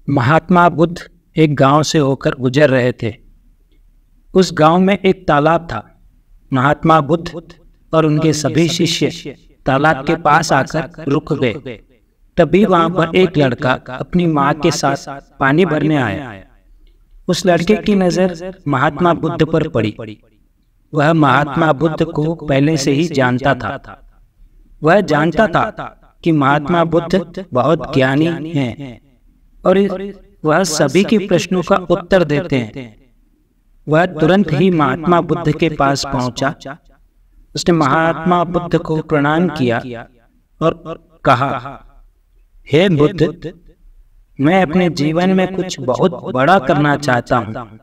महात्मा बुद्ध एक गांव से होकर गुजर रहे थे। उस गांव में एक तालाब था। महात्मा बुद्ध और उनके सभी शिष्य तालाब के पास आकर रुक गए। तभी वहां पर एक लड़का अपनी माँ के साथ पानी भरने आया। उस लड़के की नजर महात्मा बुद्ध पर पड़ी। वह महात्मा बुद्ध को पहले से ही जानता था। वह जानता था कि महात्मा बुद्ध बहुत ज्ञानी हैं और वह सभी के प्रश्नों का उत्तर देते हैं। वह तुरंत ही महात्मा बुद्ध के पास पहुंचा। उसने महात्मा बुद्ध को प्रणाम किया और कहा, हे बुद्ध, मैं अपने जीवन में कुछ बहुत बड़ा करना चाहता हूँ,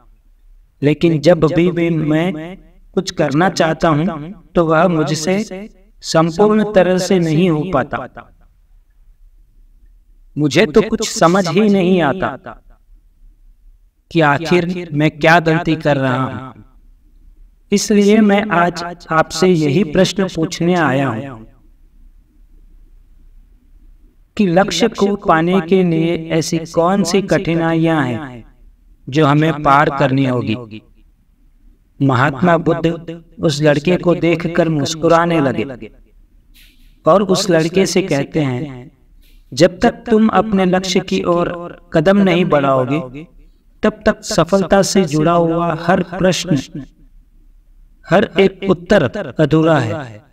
लेकिन जब भी मैं कुछ करना चाहता हूँ तो वह मुझसे संपूर्ण तरह से नहीं हो पाता। मुझे तो कुछ समझ ही नहीं आता कि आखिर मैं क्या गलती कर रहा हूं। इसलिए मैं आज आपसे यही प्रश्न पूछने आया हूं कि लक्ष्य को पाने के लिए ऐसी कौन सी कठिनाइयां हैं जो हमें पार करनी होगी। महात्मा बुद्ध उस लड़के को देखकर मुस्कुराने लगे और उस लड़के से कहते हैं, जब तक तुम अपने लक्ष्य की ओर कदम नहीं बढ़ाओगे, तब तक सफलता से जुड़ा हुआ हर प्रश्न, हर एक उत्तर अधूरा है।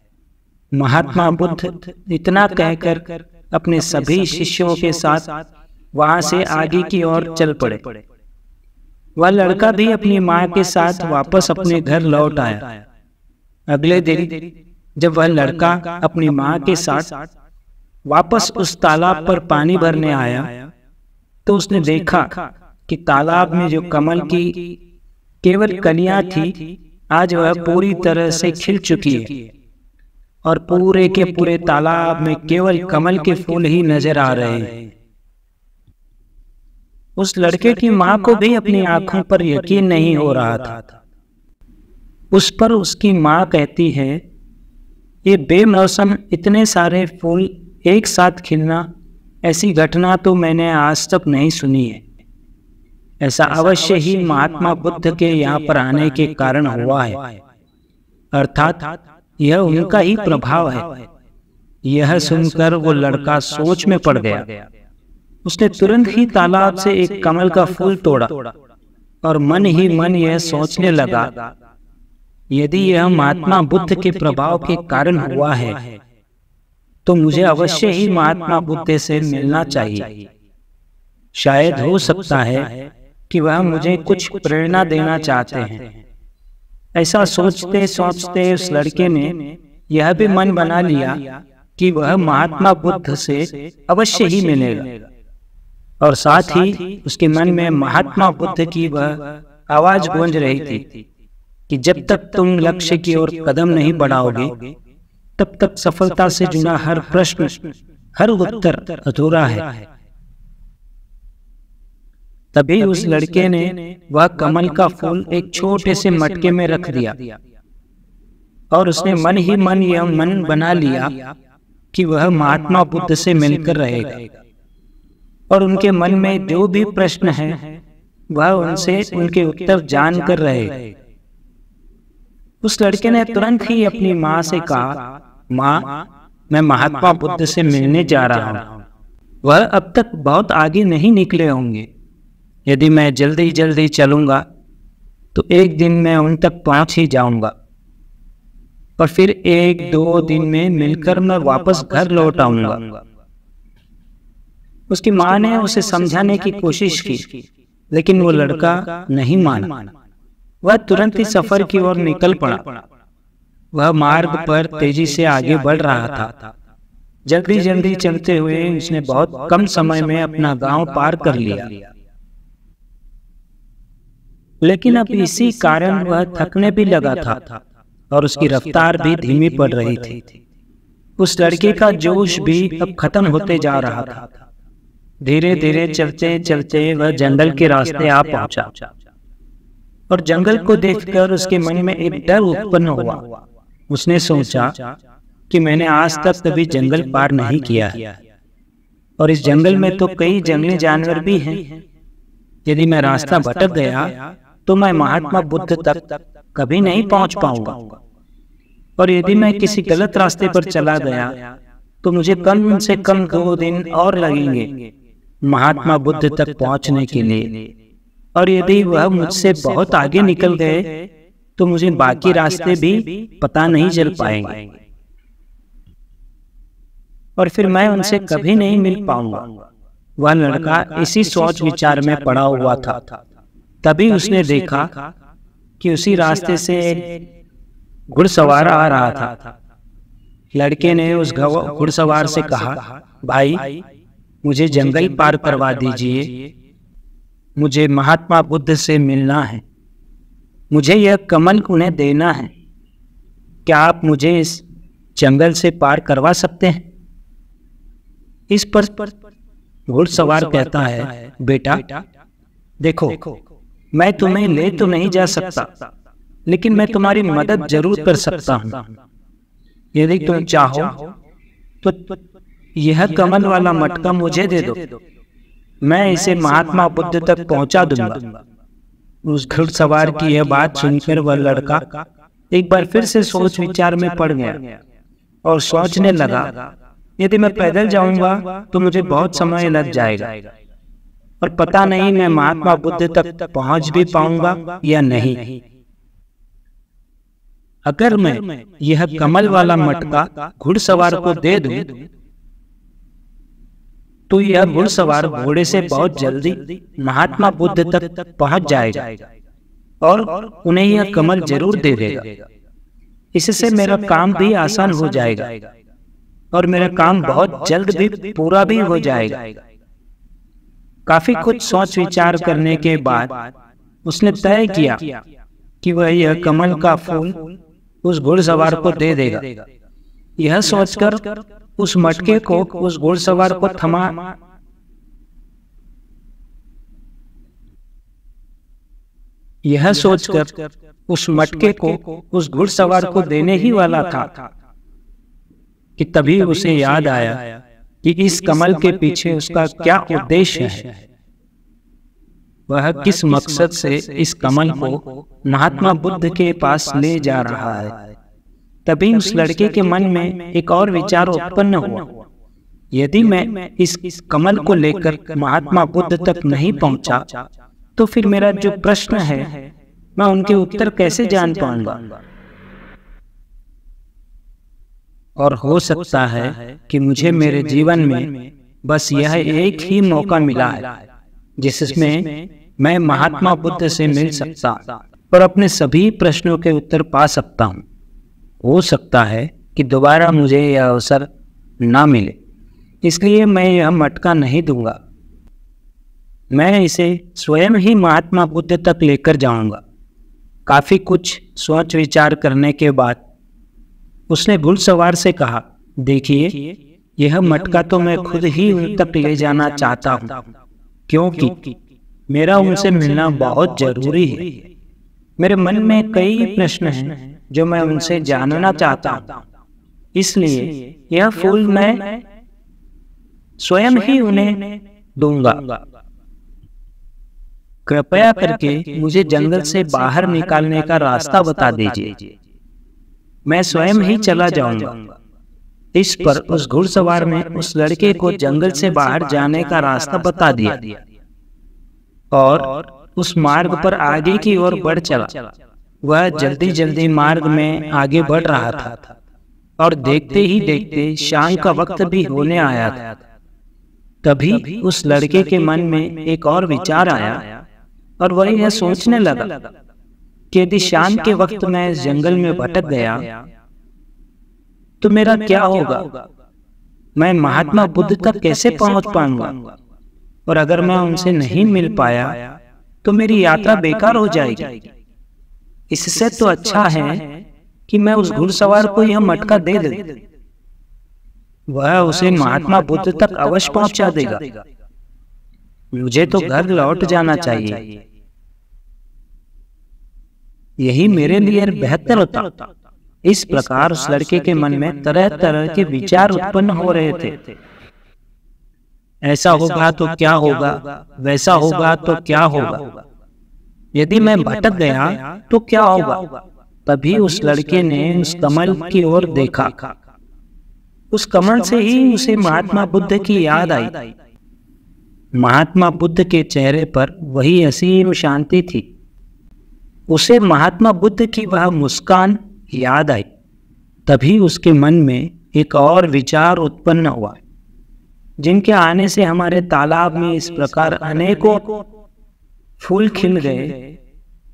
महात्मा बुद्ध इतना कहकर अपने सभी शिष्यों के साथ वहां से आगे की ओर चल पड़े। वह लड़का भी अपनी माँ के साथ वापस अपने घर लौट आया। अगले दिन जब वह लड़का अपनी माँ के साथ वापस उस तालाब पर पानी भरने आया तो उसने देखा कि तालाब में जो कमल की केवल कलियां थी, आज वह पूरी तरह से खिल चुकी है और पूरे के पूरे तालाब में केवल कमल के फूल ही नजर आ रहे हैं। उस लड़के की माँ को भी अपनी आंखों पर यकीन नहीं हो रहा था। उस पर उसकी माँ कहती है, ये बेमौसम इतने सारे फूल एक साथ खिलना, ऐसी घटना तो मैंने आज तक नहीं सुनी है। ऐसा अवश्य ही महात्मा बुद्ध के यहाँ पर आने के कारण हुआ है, अर्थात यह उनका ही प्रभाव है। यह सुनकर वो लड़का सोच में पड़ गया। उसने तुरंत ही तालाब से एक कमल का फूल तोड़ा और मन ही मन यह सोचने लगा, यदि यह महात्मा बुद्ध के प्रभाव के कारण हुआ है तो मुझे अवश्य ही महात्मा बुद्ध से मिलना चाहिए। शायद हो सकता है कि वह मुझे कुछ प्रेरणा देना चाहते हैं। ऐसा सोचते सोचते उस लड़के ने यह भी मन बना लिया कि वह महात्मा बुद्ध से अवश्य ही मिलेगा। और साथ ही उसके मन में महात्मा बुद्ध की वह आवाज गूंज रही थी कि जब तक तुम लक्ष्य की ओर कदम नहीं बढ़ाओगे, तब तक सफलता से जुड़ा हर प्रश्न, हर उत्तर अधूरा है। तभी उस लड़के ने वह कमल का फूल एक छोटे से मटके में रख दिया और उसने मन ही मन यह मन बना लिया कि वह महात्मा बुद्ध से मिलकर रहेगा और उनके मन में जो भी प्रश्न है वह उनसे उनके उत्तर जानकर रहेगा। उस लड़के ने तुरंत ही अपनी माँ से कहा, माँ, मैं महात्मा बुद्ध से मिलने जा रहा हूँ। वह अब तक बहुत आगे नहीं निकले होंगे। यदि मैं जल्दी चलूंगा तो एक दिन मैं उन तक पहुंच ही जाऊंगा और फिर 1-2 दिन में मिलकर मैं वापस घर लौट आऊंगा। उसकी माँ ने उसे समझाने की कोशिश की, लेकिन वो लड़का नहीं माना। वह तुरंत ही सफर की ओर निकल पड़ा। वह मार्ग पर तेजी से आगे बढ़ रहा था। जल्दी चलते हुए उसने बहुत कम समय में अपना गांव पार कर लिया। लेकिन अब इसी कारण वह थकने भी लगा था और उसकी रफ्तार भी धीमी पड़ रही थी। उस लड़के का जोश भी अब खत्म होते जा रहा था। धीरे धीरे चलते चलते वह जंगल के रास्ते आ पहुंचा और जंगल को देखकर उसके मन में एक डर उत्पन्न हुआ। उसने सोचा कि मैंने आज तक कभी जंगल पार नहीं किया है। और इस जंगल में तो कई जंगली जानवर भी हैं। यदि मैं रास्ता भटक गया तो मैं महात्मा बुद्ध तक कभी नहीं पहुंच पाऊंगा, और यदि मैं किसी गलत रास्ते पर चला गया तो मुझे कम से कम 2 दिन और लगेंगे महात्मा बुद्ध तक पहुंचने के लिए। और यदि वह मुझसे बहुत आगे निकल गए तो मुझे बाकी रास्ते भी पता नहीं चल पाएंगे, और फिर मैं उनसे कभी नहीं मिल पाऊंगा। वह लड़का इसी सोच विचार में पड़ा हुआ था। तभी उसने देखा कि उसी रास्ते से एक घुड़सवार आ रहा था। लड़के ने उस घुड़सवार से कहा, भाई मुझे जंगल पार करवा दीजिए, मुझे महात्मा बुद्ध से मिलना है, मुझे यह कमल उन्हें देना है। क्या आप मुझे इस जंगल से पार करवा सकते हैं? इस पर घुड़सवार कहता है, बेटा देखो, मैं तुम्हें ले तो नहीं जा सकता, लेकिन मैं तुम्हारी मदद जरूर कर सकता हूँ। यदि तुम चाहो तो यह कमल वाला मटका मुझे दे दो, मैं इसे महात्मा बुद्ध तक पहुंचा दूंगा। उस घुड़सवार की यह बात सुनकर वह लड़का एक बार फिर से सोच विचार में पड़ गया और सोचने लगा, यदि मैं पैदल जाऊंगा तो मुझे बहुत समय लग जाएगा, और पता नहीं मैं महात्मा बुद्ध तक पहुंच भी पाऊंगा या नहीं। अगर मैं यह कमल वाला मटका घुड़सवार को दे दूं तो यह घुड़सवार घोड़े से बहुत जल्दी महात्मा बुद्ध तक पहुंच जाएगा और उन्हें यह कमल जरूर दे देगा। इससे मेरा काम भी आसान हो जाएगा और मेरा काम बहुत जल्द भी पूरा भी हो जाएगा। काफी कुछ सोच विचार करने के बाद उसने तय किया कि वह यह कमल का फूल उस घुड़सवार को दे देगा। यह सोचकर उस मटके को उस घुड़सवार को उस मटके को उस घुड़सवार को देने ही वाला था कि तभी उसे याद आया कि इस कमल के पीछे उसका क्या उद्देश्य है। वह किस मकसद से इस कमल को महात्मा बुद्ध के पास ले जा रहा है। तभी उस लड़के के मन में एक और विचार उत्पन्न हुआ, यदि मैं इस कमल को लेकर महात्मा बुद्ध तक नहीं पहुंचा तो फिर मेरा जो प्रश्न है मैं उनके उत्तर कैसे जान पाऊंगा। और हो सकता है कि मुझे मेरे जीवन में बस यह एक ही मौका मिला है जिसमें मैं महात्मा बुद्ध से मिल सकता और अपने सभी प्रश्नों के उत्तर पा सकता हूँ। हो सकता है कि दोबारा मुझे यह अवसर ना मिले, इसलिए मैं यह मटका नहीं दूंगा। मैं इसे स्वयं ही महात्मा बुद्ध तक लेकर जाऊंगा। काफी कुछ सोच विचार करने के बाद उसने घुड़सवार से कहा, देखिए यह मटका तो मैं खुद ही उन तक ले जाना चाहता हूँ, क्योंकि मेरा उनसे मिलना बहुत जरूरी है। मेरे मन में कई प्रश्न हैं जो मैं उनसे जानना चाहता हूँ, इसलिए यह फूल मैं स्वयं ही उन्हें दूंगा। कृपया करके मुझे जंगल से बाहर निकालने का रास्ता बता दीजिए, मैं स्वयं ही चला जाऊंगा। इस पर उस घुड़सवार ने उस लड़के को जंगल से बाहर जाने का रास्ता बता दिया और उस मार्ग पर आगे की ओर बढ़ चला। वह जल्दी जल्दी मार्ग में आगे बढ़ रहा था और देखते ही देखते शाम का वक्त भी होने आया था। तभी उस लड़के के मन में एक और विचार आया और वह यह सोचने लगा कि यदि शाम के वक्त मैं इस जंगल में भटक गया तो मेरा क्या होगा, मैं महात्मा बुद्ध तक कैसे पहुंच पाऊंगा, और अगर मैं उनसे नहीं मिल पाया तो मेरी यात्रा बेकार हो जाएगी। इससे तो अच्छा है कि मैं उस घुड़सवार को यह मटका दे दूं, वह उसे महात्मा बुद्ध तक अवश्य पहुंचा देगा। मुझे तो घर लौट जाना चाहिए, यही मेरे लिए बेहतर होता। इस प्रकार उस लड़के के मन में तरह तरह के विचार उत्पन्न हो रहे थे। ऐसा होगा तो क्या होगा, वैसा होगा तो क्या होगा, यदि मैं भटक गया तो क्या होगा। तभी उस लड़के ने उस कमल की ओर देखा। उस कमल से ही उसे महात्मा बुद्ध की याद आई। महात्मा बुद्ध के चेहरे पर वही असीम शांति थी। उसे महात्मा बुद्ध की वह मुस्कान याद आई। तभी उसके मन में एक और विचार उत्पन्न हुआ, जिनके आने से हमारे तालाब में इस प्रकार अनेकों फूल खिल गए,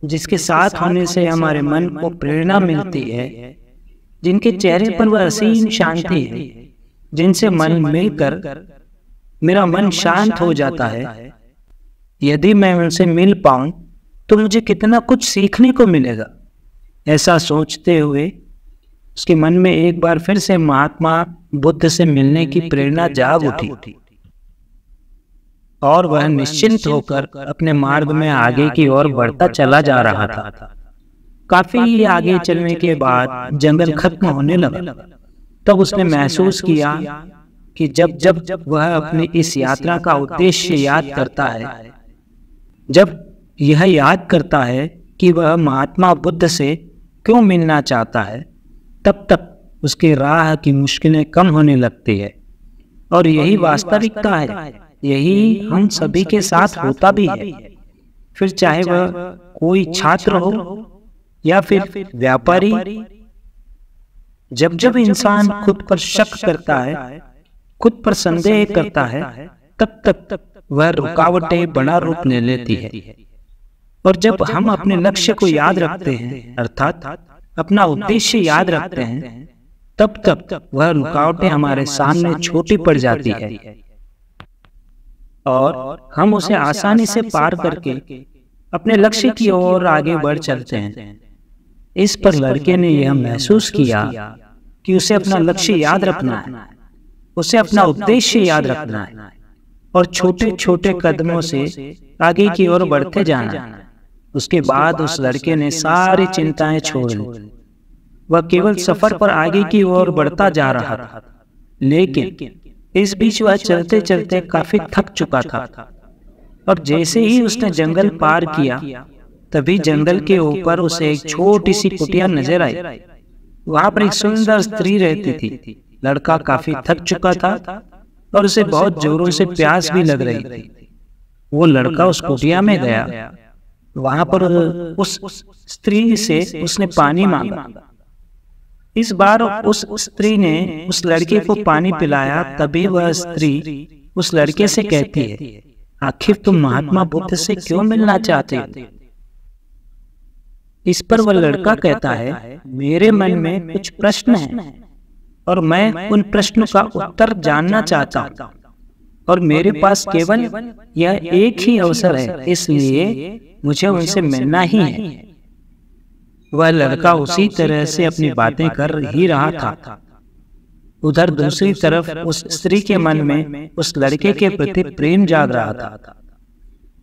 जिसके साथ होने से हमारे मन को प्रेरणा मिलती है, जिनके चेहरे पर वह असीम शांति है, जिनसे मन मिलकर मेरा मन शांत हो जाता है। यदि मैं उनसे मिल पाऊं तो मुझे कितना कुछ सीखने को मिलेगा। ऐसा सोचते हुए उसके मन में एक बार फिर से महात्मा बुद्ध से मिलने की प्रेरणा जाग उठी और वह निश्चिंत होकर अपने मार्ग में आगे की ओर बढ़ता चला जा रहा था। काफी आगे चलने के बाद जंगल खत्म होने लगा। तब उसने महसूस किया कि जब जब वह अपनी इस यात्रा का उद्देश्य याद करता है, जब यह याद करता है कि वह महात्मा बुद्ध से क्यों मिलना चाहता है, तब तक उसकी राह की मुश्किलें कम होने लगती है। और यही वास्तविकता है, यही हम सभी के साथ होता भी है। फिर चाहे वह कोई छात्र हो या फिर व्यापारी, जब जब इंसान खुद पर शक करता है, खुद पर संदेह करता है, तब तक वह रुकावटें बड़ा रूप ले लेती है। और जब हम अपने लक्ष्य को याद रखते हैं, अर्थात अपना उद्देश्य याद रखते हैं, तब तक वह रुकावटें हमारे सामने छोटी पड़ जाती है और हम उसे आसानी से पार करके अपने लक्ष्य की ओर आगे बढ़ चलते हैं। इस पर लड़के ने यह महसूस किया कि उसे अपना लक्ष्य याद रखना है, उसे अपना उद्देश्य याद रखना है और छोटे छोटे कदमों से आगे की ओर बढ़ते जाना है। उसके बाद उस लड़के ने सारी चिंताएं छोड़ ली। वह केवल सफर पर आगे की ओर बढ़ता जा रहा था, लेकिन इस बीच वह चलते चलते काफी थक चुका था। और जैसे ही उसने जंगल पार किया, तभी जंगल के ऊपर उसे एक छोटी सी कुटिया नजर आई। वहां पर एक सुंदर स्त्री रहती थी। लड़का काफी थक चुका था और उसे बहुत जोरों से प्यास भी लग रही थी। वो लड़का उस कुटिया में गया। वहां पर उस स्त्री से उसने पानी मांगा। इस बार उस स्त्री ने उस लड़के को पानी पिलाया। तभी वह स्त्री उस लड़के से कहती है, आखिर तुम महात्मा बुद्ध से क्यों मिलना चाहते हो? इस पर वह लड़का कहता है, मेरे मन में कुछ प्रश्न हैं और मैं उन प्रश्नों का उत्तर जानना चाहता हूँ और मेरे पास केवल यह एक ही अवसर है, इसलिए मुझे उनसे मिलना ही है। वह लड़का उसी तरह से अपनी बातें कर ही रहा था। उधर दूसरी तरफ उस स्त्री के मन में उस लड़के के प्रति प्रेम जाग रहा था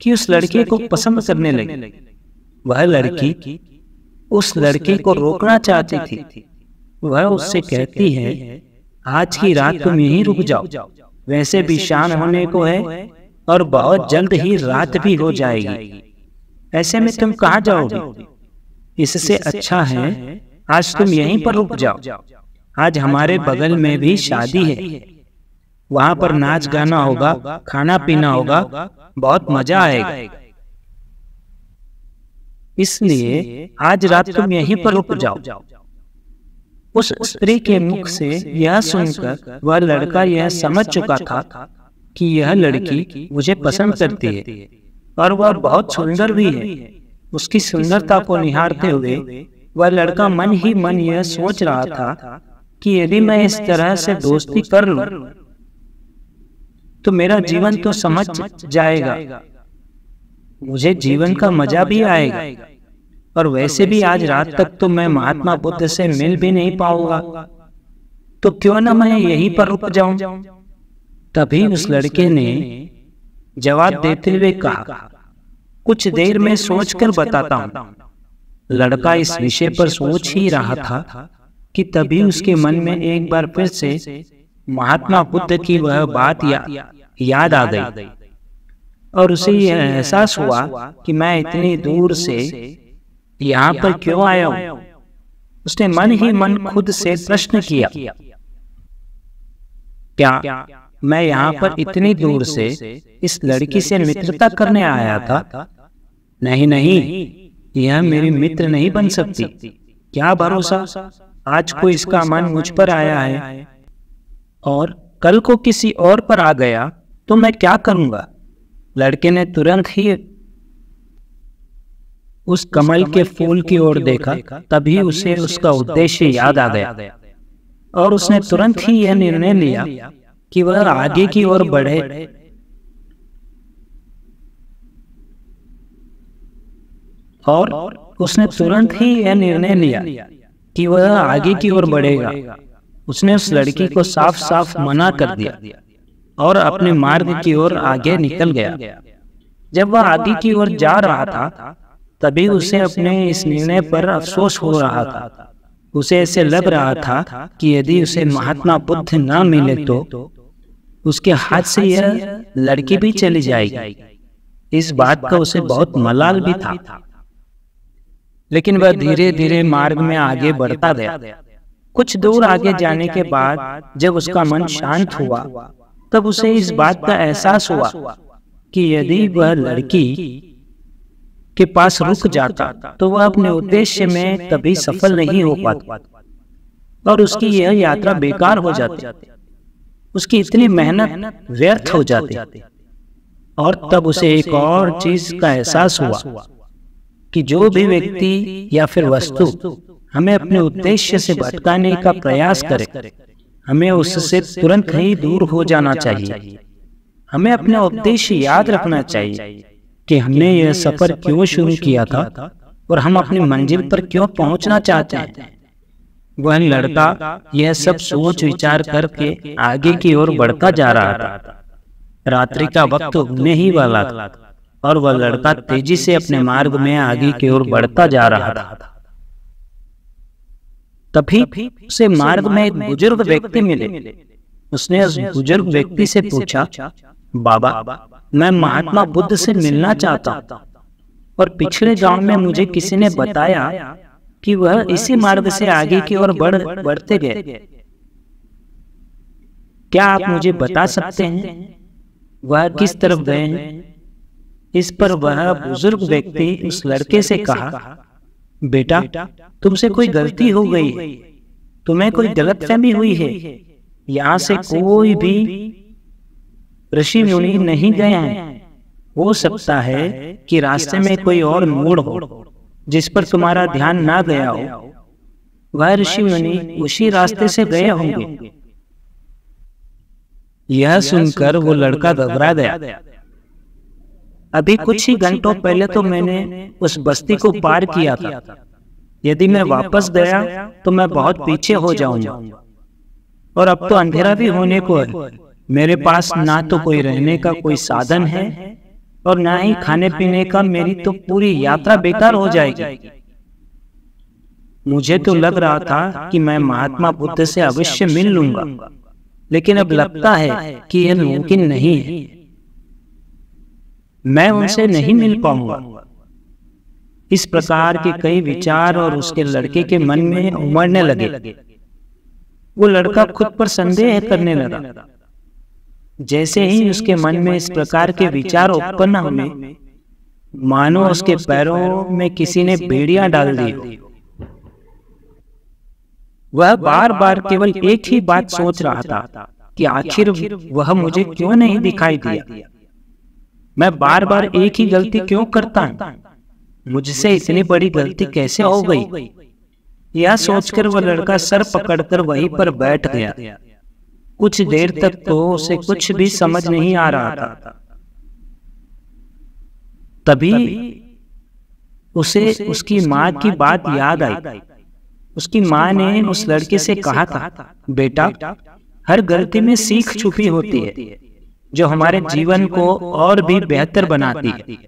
कि उस लड़के को पसंद करने लगी। वह लड़की उस लड़के को रोकना चाहती थी। वह उससे कहती है, आज की रात तुम यहीं रुक जाओ, वैसे भी शाम होने को है और बहुत जल्द ही रात भी हो जाएगी। ऐसे में तुम कहाँ जाओगे? इससे अच्छा है आज तुम यहीं पर रुक जाओ। आज हमारे बगल में भी शादी है, वहां पर नाच गाना होगा, खाना पीना होगा, बहुत मजा आएगा। इसलिए आज रात तुम यहीं पर रुक जाओ। उस स्त्री के मुख से यह सुनकर वह लड़का यह समझ चुका था कि यह लड़की मुझे पसंद करती है और वह बहुत सुंदर भी है। उसकी सुंदरता को निहारते हुए वह लड़का मन ही मन यह सोच रहा था कि यदि मैं इस तरह से दोस्ती कर लूं तो मेरा जीवन तो समझ जाएगा, मुझे जीवन का मजा भी आएगा और वैसे भी आज रात तक तो मैं महात्मा बुद्ध से मिल भी नहीं पाऊंगा, तो क्यों ना मैं यहीं पर रुक जाऊं। तभी उस लड़के ने जवाब देते हुए कहा, कुछ देर में सोचकर बताता हूं। लड़का इस विषय पर सोच ही रहा था कि तभी उसके मन में एक बार फिर से महात्मा बुद्ध की वह बात याद आ गई और उसे यह एहसास हुआ कि मैं इतनी दूर से यहाँ पर क्यों आया हूँ। उसने मन ही मन खुद से प्रश्न किया, क्या मैं यहाँ पर इतनी दूर से इस लड़की से मित्रता करने आया था? नहीं नहीं, यह मेरी मित्र नहीं बन सकती। क्या भरोसा आज को इसका मन मुझ पर आया है और कल को किसी और पर आ गया तो मैं क्या करूंगा। लड़के ने तुरंत ही उस कमल के फूल की ओर देखा, तभी उसे उसका उद्देश्य याद आ गया और उसने तुरंत ही यह निर्णय लिया कि वह आगे की ओर बढ़े और उसने तुरंत ही यह निर्णय लिया कि वह आगे की ओर बढ़ेगा। उसने उस लड़की को साफ साफ मना कर दिया और अपने मार्ग की ओर आगे निकल गया। जब वह आगे की ओर जा रहा था तभी उसे अपने इस निर्णय पर अफसोस हो रहा था। उसे ऐसे लग रहा था कि यदि उसे महात्मा बुद्ध न मिले तो उसके हाथ से यह लड़की भी चली जाएगी। इस बात का उसे बहुत मलाल भी था, लेकिन वह धीरे धीरे मार्ग में आगे बढ़ता गया। कुछ दूर आगे जाने के बाद जब उसका मन शांत हुआ तब उसे इस बात का एहसास हुआ कि यदि वह लड़की के पास रुक जाता तो वह अपने उद्देश्य में कभी सफल नहीं हो पाता और उसकी यह यात्रा बेकार हो जाती, उसकी इतनी मेहनत व्यर्थ हो जाती। और तब उसे एक और चीज का एहसास हुआ कि जो भी व्यक्ति या फिर वस्तु हमें अपने उद्देश्य से भटकाने का प्रयास करे, हमें उससे तुरंत ही दूर हो जाना चाहिए। हमें अपना उद्देश्य याद रखना चाहिए कि हमने यह सफर क्यों शुरू किया था और हम अपनी मंजिल पर क्यों पहुंचना चाहते हैं। वह लड़का यह सब सोच विचार करके आगे की ओर बढ़ता जा रहा था। रात्रि का वक्त होने ही वाला था और वह लड़का तेजी से अपने मार्ग में आगे की ओर बढ़ता जा रहा था। तभी उसे मार्ग में एक बुजुर्ग व्यक्ति मिले। उसने उस बुजुर्ग व्यक्ति से पूछा, बाबा, मैं महात्मा बुद्ध से मिलना चाहता हूँ और पिछले गांव में मुझे किसी ने बताया कि वह इसी मार्ग से आगे की ओर बढ़ते गए। क्या आप मुझे बता सकते हैं वह किस तरफ गए हैं? इस पर वह बुजुर्ग व्यक्ति उस लड़के से कहा, बेटा, तुमसे कोई गलती हो गई है, तुम्हें कोई गलतफहमी हुई है। यहाँ से कोई भी ऋषि मुनि नहीं गए हैं। हो सकता है कि रास्ते में कोई और मोड़ हो जिस पर तुम्हारा ध्यान ना गया हो। वह ऋषि मुनि उसी रास्ते से गए होंगे। यह सुनकर वो लड़का घबरा गया। अभी कुछ ही घंटों पहले तो मैंने उस बस्ती को पार किया था। यदि मैं वापस गया तो मैं बहुत पीछे हो जाऊंगा और अब तो अंधेरा भी होने को है। मेरे पास ना तो कोई रहने का कोई साधन है और ना ही खाने पीने का। मेरी तो पूरी यात्रा बेकार हो जाएगी। मुझे तो लग रहा था कि मैं महात्मा बुद्ध से अवश्य मिल लूंगा, लेकिन अब लगता है कि यह मुमकिन नहीं है। मैं उनसे नहीं मिल पाऊंगा। इस प्रकार के कई विचार और उसके लड़के के मन में उमड़ने लगे। वो लड़का खुद पर संदेह करने लगा। जैसे ही उसके मन में इस प्रकार के विचार उत्पन्न हुए, मानो उसके पैरों में किसी ने बेड़ियां डाल दी। वह बार बार केवल एक ही बात सोच रहा था कि आखिर वह मुझे क्यों नहीं दिखाई दिया। मैं बार बार एक ही गलती क्यों करता हूं? मुझसे इतनी बड़ी गलती कैसे हो गई? यह सोचकर वह लड़का सर पकड़कर वहीं पर बैठ गया। कुछ देर तक तो उसे कुछ भी समझ नहीं आ रहा था। तभी उसे उसकी माँ की बात याद आई। उसकी माँ ने उस लड़के से कहा था, बेटा, हर गलती में सीख छुपी होती है जो हमारे जीवन को और भी बेहतर बनाती है।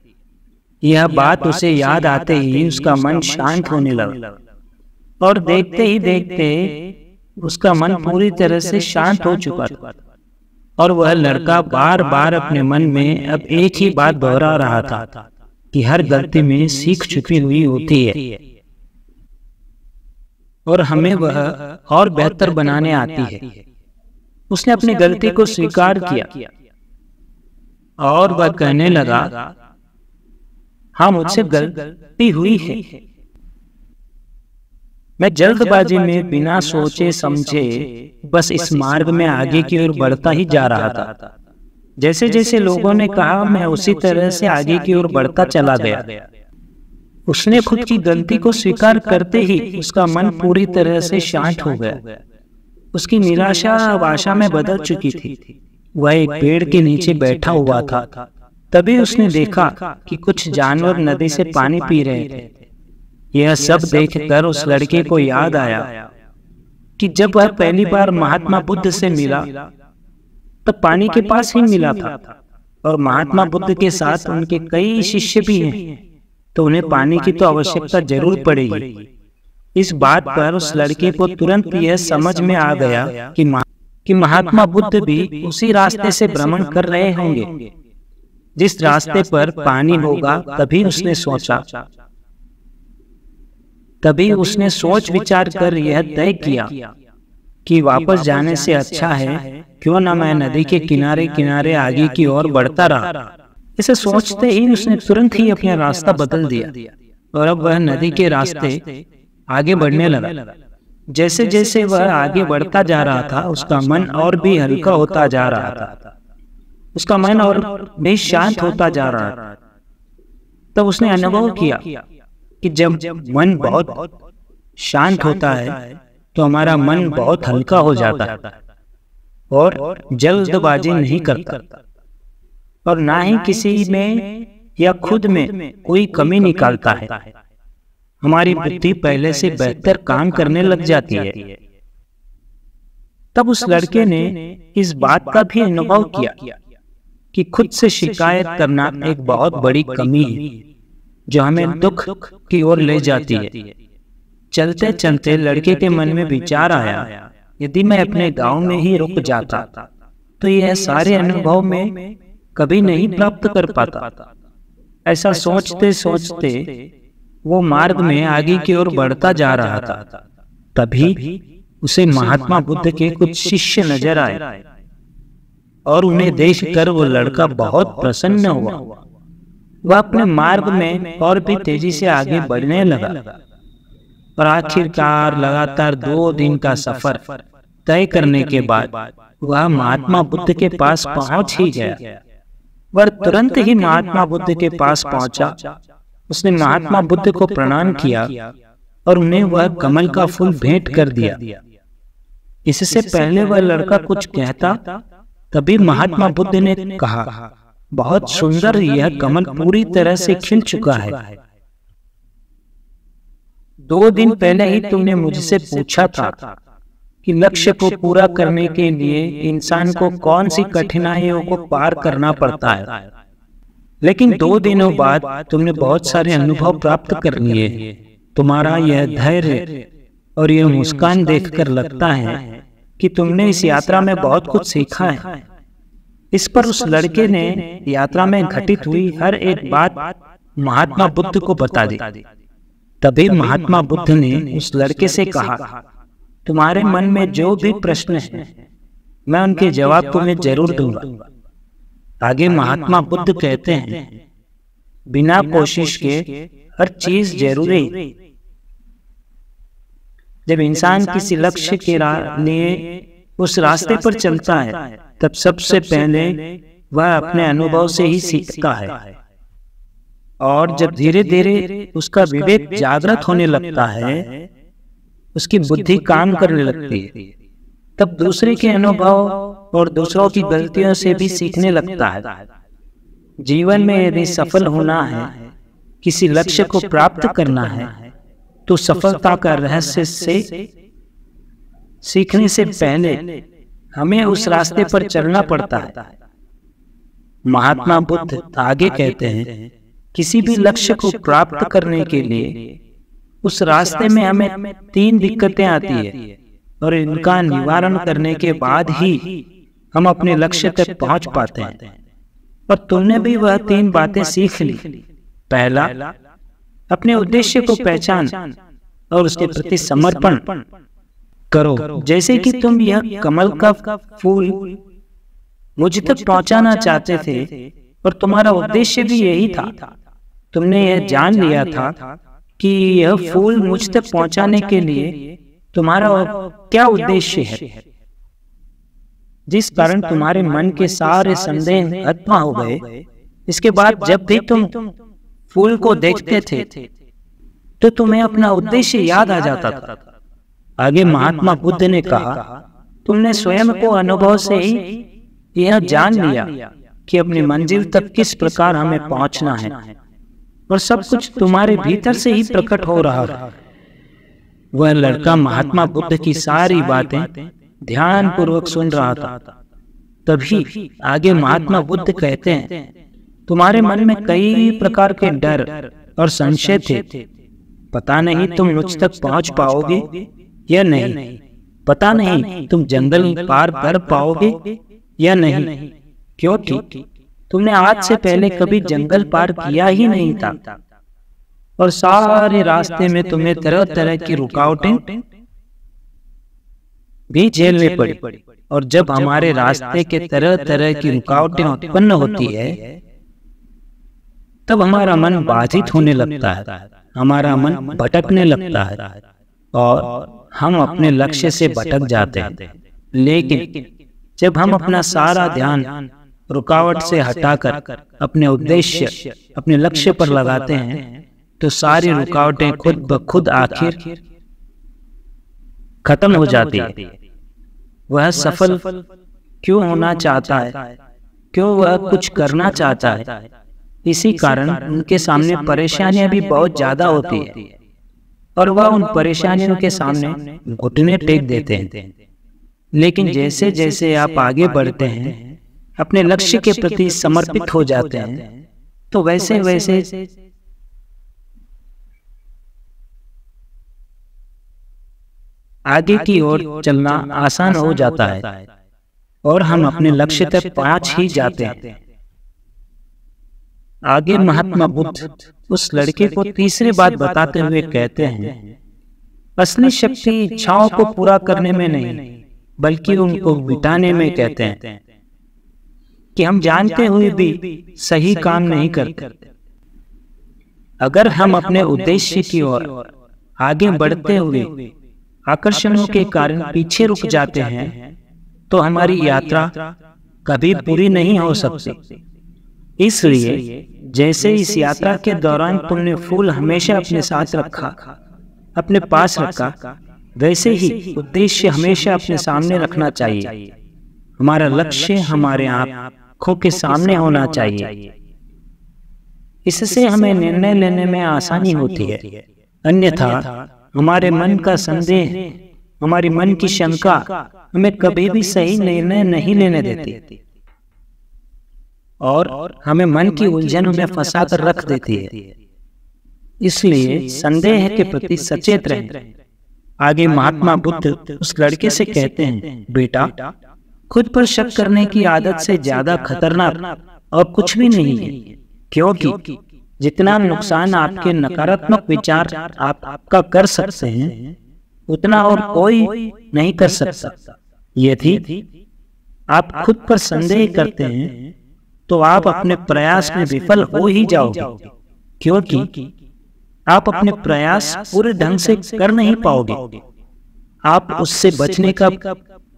यह बात उसे याद आते ही उसका मन शांत होने लगा और देखते ही देखते उसका मन पूरी तरह से शांत हो चुका था। और वह लड़का बार बार अपने मन में अब एक ही बात दोहरा रहा था कि हर गलती में सीख छुपी हुई होती है और हमें वह और बेहतर बनाने आती है। उसने अपनी गलती को स्वीकार किया और वह कहने लगा, हाँ, मुझसे गलती हुई है। मैं जल्दबाजी में बिना सोचे समझे बस इस मार्ग में आगे की ओर बढ़ता ही जा रहा था। जैसे जैसे लोगों ने कहा, मैं उसी तरह से आगे की ओर बढ़ता चला गया। उसने खुद की गलती को स्वीकार करते ही उसका मन पूरी तरह से शांत हो गया। उसकी निराशा अब आशा में बदल चुकी थी। वह एक पेड़ के नीचे बैठा हुआ था। तभी उसने देखा कि कुछ जानवर नदी से पानी पी रहे थे। यह सब देखकर उस लड़के को याद आया कि जब वह पहली बार महात्मा बुद्ध से मिला तब पानी के पास ही मिला था और महात्मा बुद्ध के साथ उनके कई शिष्य भी हैं, तो उन्हें पानी की तो आवश्यकता जरूर पड़ेगी। इस बात पर उस लड़के को तुरंत यह समझ में आ गया कि महात्मा बुद्ध भी उसी रास्ते से भ्रमण कर रहे होंगे जिस रास्ते पर पानी होगा। तभी उसने सोच विचार कर यह तय किया कि वापस जाने से अच्छा है क्यों ना मैं नदी के किनारे किनारे आगे की ओर बढ़ता रहा। इसे सोचते ही उसने तुरंत ही अपना रास्ता बदल दिया और अब वह नदी के रास्ते आगे बढ़ने लगा। जैसे जैसे वह आगे बढ़ता जा रहा था उसका मन और भी हल्का होता जा रहा था, उसका मन और भी शांत होता जा रहा था। तब उसने अनुभव किया कि जब मन बहुत शांत होता है तो हमारा मन बहुत हल्का हो जाता है और जल्दबाजी नहीं करता और ना ही किसी में या खुद में कोई कमी निकालता है। हमारी बुद्धि पहले से बेहतर काम करने लग जाती है। तब उस लड़के ने इस बात का भी अनुभव किया कि खुद से शिकायत करना एक बहुत बड़ी कमी है जो हमें दुख की ओर ले जाती है। चलते चलते लड़के के मन में विचार आया, यदि मैं अपने गांव में ही रुक जाता तो यह सारे अनुभव में कभी नहीं प्राप्त कर पाता। ऐसा सोचते सोचते वो मार्ग में आगे की ओर बढ़ता जा रहा था। तभी उसे महात्मा बुद्ध के कुछ शिष्य नजर आए और उन्हें देखकर वो लड़का बहुत प्रसन्न हुआ। वह अपने मार्ग में और भी तेजी से आगे बढ़ने लगा और आखिरकार लगातार 2 दिन का सफर तय करने के बाद वह महात्मा बुद्ध के पास पहुंच ही गया। वह तुरंत ही महात्मा बुद्ध के पास पहुंचा। उसने महात्मा बुद्ध को प्रणाम किया और उन्हें वह कमल का फूल भेंट कर दिया। इससे पहले वह लड़का कुछ कहता तभी महात्मा बुद्ध ने कहा, बहुत सुंदर, यह कमल पूरी तरह से खिल चुका है। 2 दिन पहले ही तुमने मुझसे पूछा था कि लक्ष्य को पूरा करने के लिए इंसान को कौन सी कठिनाइयों को पार करना पड़ता है, लेकिन 2 दिनों बाद तुमने बहुत सारे अनुभव प्राप्त कर लिए। तुम्हारा यह धैर्य और यह मुस्कान देखकर लगता है कि तुमने इस यात्रा में बहुत कुछ सीखा है। इस पर उस लड़के ने यात्रा में घटित हुई हर एक बात महात्मा बुद्ध को बता दी। तभी महात्मा बुद्ध ने उस लड़के से कहा, तुम्हारे मन में जो भी प्रश्न है मैं उनके जवाब तुम्हें जरूर दूंगा। आगे महात्मा बुद्ध कहते हैं, बिना कोशिश के हर चीज जरूरी। जब इंसान किसी लक्ष्य के लिए उस रास्ते पर चलता है तब सबसे पहले वह अपने अनुभव से ही सीखता है और जब धीरे धीरे उसका विवेक जागृत होने लगता है, उसकी बुद्धि काम करने लगती है, तब दूसरे के अनुभव और दूसरों की गलतियों से भी सीखने लगता है। जीवन में यदि सफल होना है, किसी लक्ष्य को प्राप्त करना है, तो सफलता का रहस्य से सीखने से पहले हमें उस रास्ते पर चलना पड़ता है। महात्मा बुद्ध आगे कहते हैं, किसी भी लक्ष्य को प्राप्त करने के लिए उस रास्ते में हमें 3 दिक्कतें आती है और इनका निवारण करने के बाद ही हम अपने लक्ष्य तक पहुंच पाते हैं। और तुमने भी वह 3 बातें सीख ली। पहला, अपने उद्देश्य को पहचान और उसके प्रति समर्पण करो। जैसे कि तुम यह कमल का फूल मुझ तक पहुंचाना चाहते थे और तुम्हारा उद्देश्य भी यही था। तुमने यह जान लिया था कि यह फूल मुझ तक पहुंचाने के लिए तुम्हारा क्या उद्देश्य है, जिस कारण तुम्हारे मन के सारे संदेह खत्म हो गए। इसके बाद जब भी तुम फूल को देखते थे तो तुम्हें अपना उद्देश्य याद आ जाता था। आगे महात्मा बुद्ध ने कहा, तुमने स्वयं को अनुभव से ही यह जान लिया कि अपनी मंजिल तक किस प्रकार हमें पहुंचना है, और सब कुछ तुम्हारे भीतर से ही प्रकट हो रहा है। वह लड़का महात्मा बुद्ध की सारी बातें ध्यान पूर्वक सुन रहा था। तभी आगे महात्मा बुद्ध कहते हैं, तुम्हारे मन में कई प्रकार के डर और संशय थे। पता नहीं तुम मुझ तक पहुंच पाओगे या नहीं, पता नहीं तुम जंगल पार कर पाओगे या नहीं, क्योंकि तुमने आज से पहले कभी जंगल पार किया ही नहीं था। और सारे रास्ते में तुम्हें तरह तरह की रुकावटें भी झेलनी पड़ी। और जब हमारे रास्ते के तरह तरह की रुकावटें उत्पन्न होती है तब हमारा मन बाधित होने लगता है, हमारा मन भटकने लगता है और हम अपने लक्ष्य से भटक जाते हैं। लेकिन जब हम अपना सारा ध्यान रुकावट से हटाकर अपने उद्देश्य, अपने लक्ष्य पर लगाते हैं तो सारी रुकावटें खुद ब खुद आखिर खत्म हो जाती है। वह सफल क्यों होना चाहता है, क्यों वह कुछ करना चाहता है, इसी कारण उनके सामने परेशानियां भी बहुत ज्यादा होती है और वह उन परेशानियों के सामने घुटने टेक देते हैं। लेकिन जैसे जैसे आप आगे बढ़ते हैं, अपने लक्ष्य के प्रति समर्पित हो जाते हैं, तो वैसे वैसे आगे की ओर चलना आसान हो जाता है और हम अपने लक्ष्य तक पहुंच ही जाते हैं। आगे महात्मा बुद्ध उस लड़के को तीसरी बात बताते हुए कहते हैं, असली शक्ति इच्छाओं को पूरा करने में नहीं बल्कि उनको मिटाने में कहते हैं कि हम जानते हुए भी सही काम नहीं करते। अगर हम अपने उद्देश्य की ओर आगे बढ़ते हुए आकर्षणों के कारण पीछे रुक जाते हैं तो हमारी यात्रा कभी पूरी नहीं हो सकती। इसलिए जैसे इस यात्रा के दौरान तुमने फूल हमेशा अपने साथ रखा, अपने पास रखा, वैसे ही उद्देश्य हमेशा अपने सामने रखना चाहिए। हमारा लक्ष्य हमारे आंखों के सामने होना चाहिए। इससे हमें निर्णय लेने में आसानी होती है। अन्यथा हमारे मन का संदेह, हमारी मन की शंका हमें कभी भी सही निर्णय नहीं लेने देती और हमें मन की उलझनों में फंसा कर रख देती है। इसलिए संदेह के प्रति सचेत रहें। आगे महात्मा बुद्ध उस लड़के से कहते हैं, बेटा, खुद पर शक करने की आदत से ज्यादा खतरनाक और कुछ भी नहीं है, क्योंकि जितना नुकसान आपके नकारात्मक विचार आपका कर सकते हैं उतना और कोई नहीं कर सकता। यदि आप खुद पर संदेह करते हैं तो आप अपने प्रयास में विफल हो ही जाओगे, क्योंकि आप अपने प्रयास पूरे ढंग से कर नहीं पाओगे। आप उससे बचने का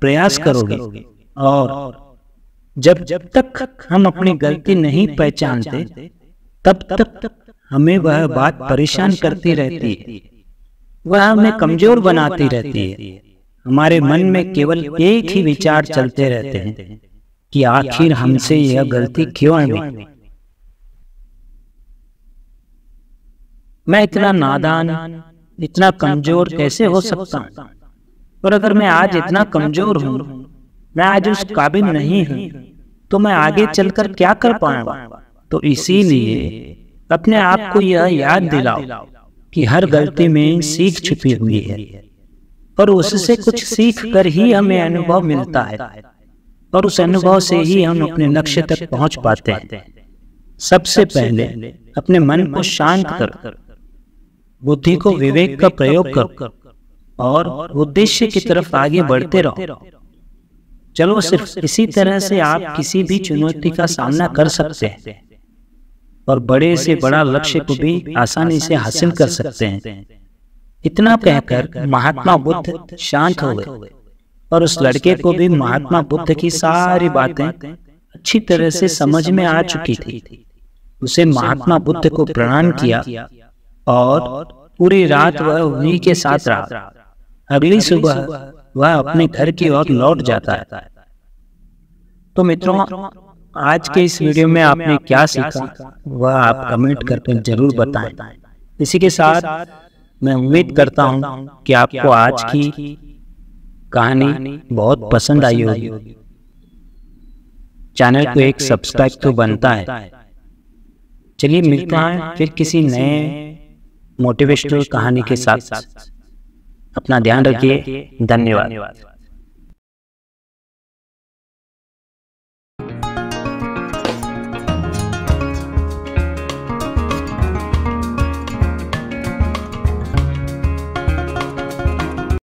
प्रयास करोगे और जब तक हम अपनी गलती नहीं पहचानते तब तक हमें वह बात परेशान करती रहती है, वह हमें कमजोर बनाती रहती है। हमारे मन में केवल एक ही विचार चलते रहते हैं कि आखिर हमसे यह गलती क्यों है, मैं इतना नादान, इतना कमजोर कैसे हो सकता हूँ। और अगर मैं आज इतना कमजोर हूँ, मैं आज उस काबिल नहीं हूँ, तो मैं आगे चलकर क्या कर पाऊंगा। तो इसीलिए अपने आप को यह याद दिलाओ कि हर गलती में सीख छुपी हुई है और उससे कुछ सीख कर ही हमें अनुभव मिलता है। और उस अनुभव से ही हम अपने लक्ष्य तक पहुंच पाते हैं। सबसे पहले अपने मन को शांत कर, बुद्धि को विवेक का प्रयोग कर और उद्देश्य की तरफ आगे बढ़ते रहो। चलो, सिर्फ इसी तरह से आप किसी भी चुनौती का सामना कर सकते हैं और बड़े से बड़ा लक्ष्य को भी आसानी से हासिल कर सकते हैं। इतना कहकर महात्मा बुद्ध शांत हो गए और उस लड़के को भी महात्मा बुद्ध की सारी बातें अच्छी तरह से समझ में आ चुकी थी। उसे महात्मा बुद्ध को प्रणाम किया और पूरी रात वह उन्हीं के साथ रहा। अगली सुबह वह अपने घर की ओर लौट जाता है। तो मित्रों, आज के इस वीडियो में आपने क्या सीखा वह आप कमेंट करके जरूर बताएं। इसी के साथ मैं उम्मीद करता हूं कि आपको आज की कहानी बहुत पसंद आई होगी। चैनल को एक सब्सक्राइब तो बनता है। चलिए मिलते हैं फिर किसी नए मोटिवेशनल कहानी के साथ। अपना ध्यान रखिए। धन्यवाद।